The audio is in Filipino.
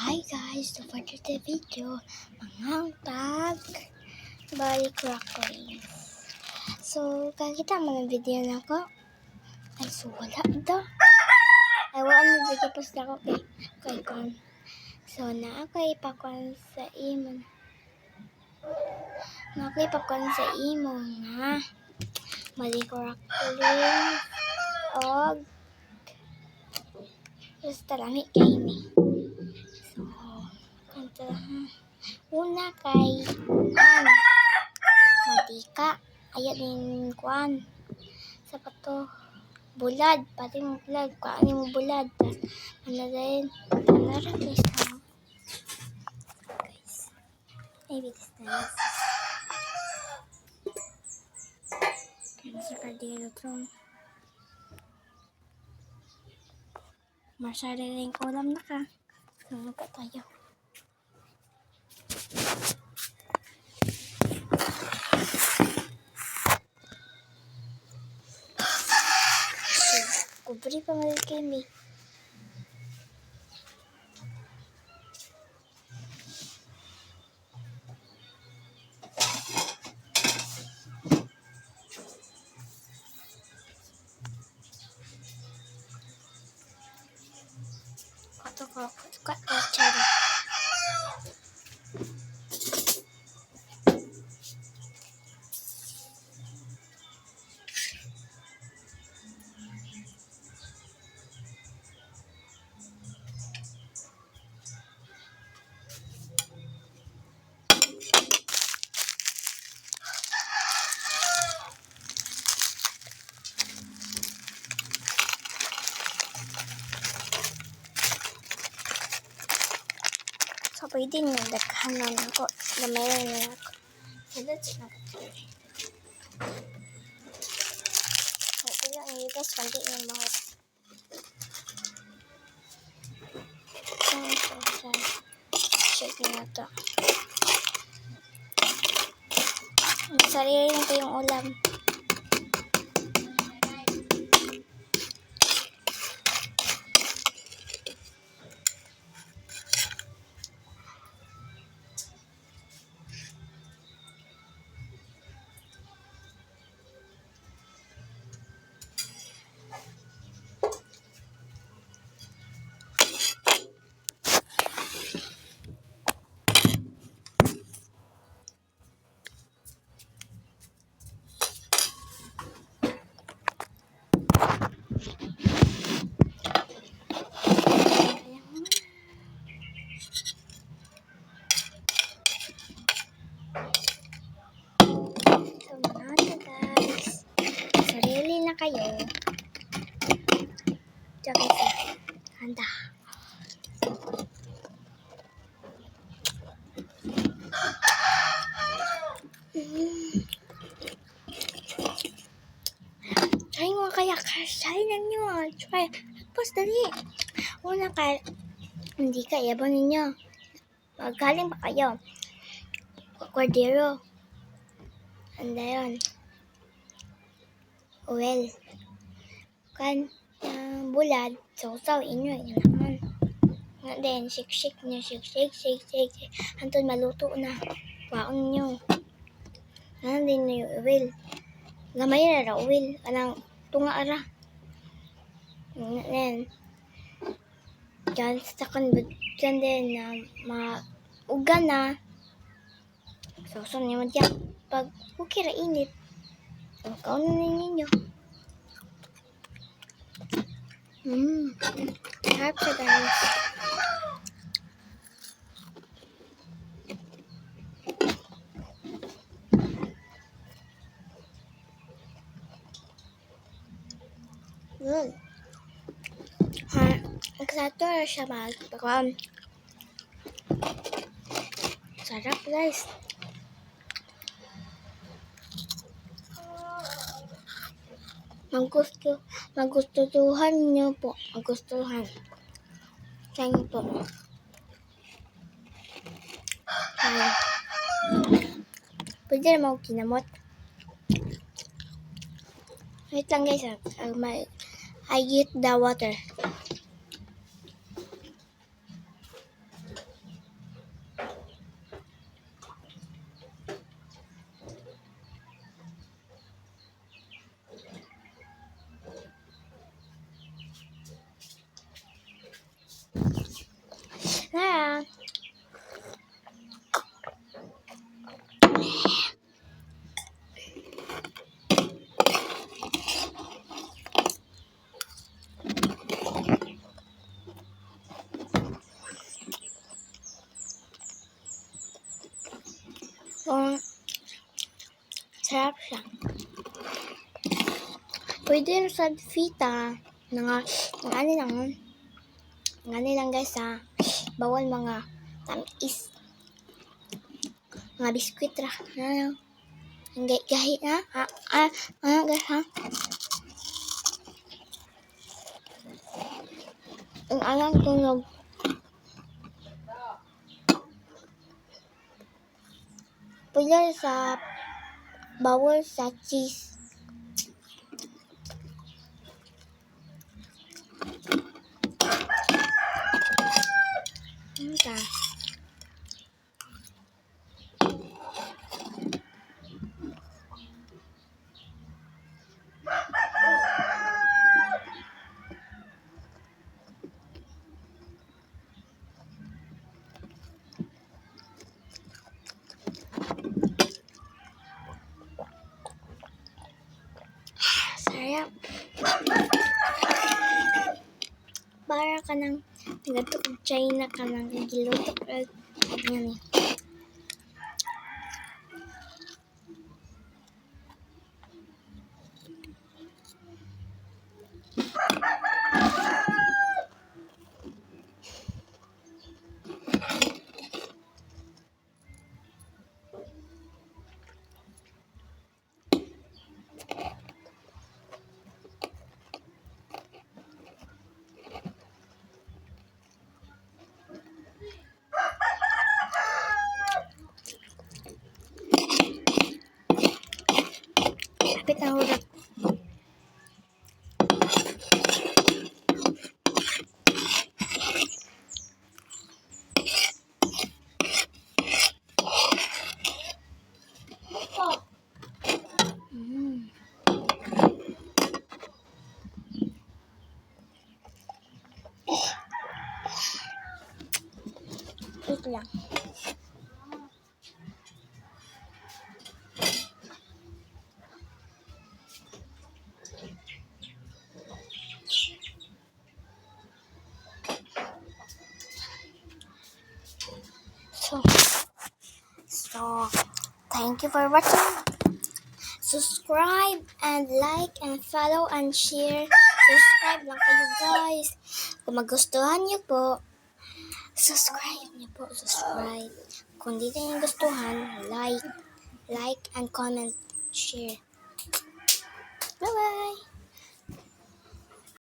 Hi guys, so for today's video, mangangtag balik crackling. So, kakita mo ng video na ko. Ay, so wala daw. Ay, wala mo video post na ko kay kon. So, na ako ipakon sa imo. Na ako ipakon sa imo nga balik crackling og basta lami kay ni. So, kanta una kay mantika, ayaw din kuan sa pato bulad, pati mo bulad, kuan mo bulad, tas ano din, nara guys ha, guys, maybe this nice, kaya sa kardero to, masyari rin ulam na ka, nunod ka tayo. Kubri pa mga kami. Kat cara. So, pwede nga daghanan ako. Gamayan na ako. So, that's it na ako. So, kaya ang itas, pandi yung mga. So, check na ito. Sarili na ito yung ulam. Kayo. Diyan guys. Handa. Try mo kaya. Try na nyo. Try. Tapos dali. Una ka. Hindi ka. Yabang ninyo. Magaling pa kayo. Cordero. Handa yun. Well, kan bulad, sausaw inyo naman. Nga din, shake nyo, shake. Hantun maluto na. Waon nyo. Nga din na yung oil. Gamay na ra oil. Anang tunga ara. Nga din. Diyan sa dyan din na mauga na. Sausaw nyo mo dyan. Pag okay ra init. Kaunin ninyo. Harap siya guys. Nagsato na siya magpagawam. Sarap guys. Magustuhan nyo po. Magustuhan. Thank you po. Pwede na mo kinamot. Wait lang guys. I get the water. Kung sarap siya. Pwede rin sa fita. Ngani lang guys ha. Bawal mga tamis. Mga biskwit ra. Ang gahi na. Guys ha. Ang alam tunog. Pwede sa bawal sa cheese. Ka. Sarap. Para ka ng gato China ka ng giluto. Yan eh. Kapit na hurap. Wait lang. So, thank you for watching. Subscribe and like and follow and share. Subscribe lang kayo guys. Kung magustuhan niyo po, subscribe niyo po. Subscribe. Kung di niyo gustuhan, like and comment, share. Bye-bye!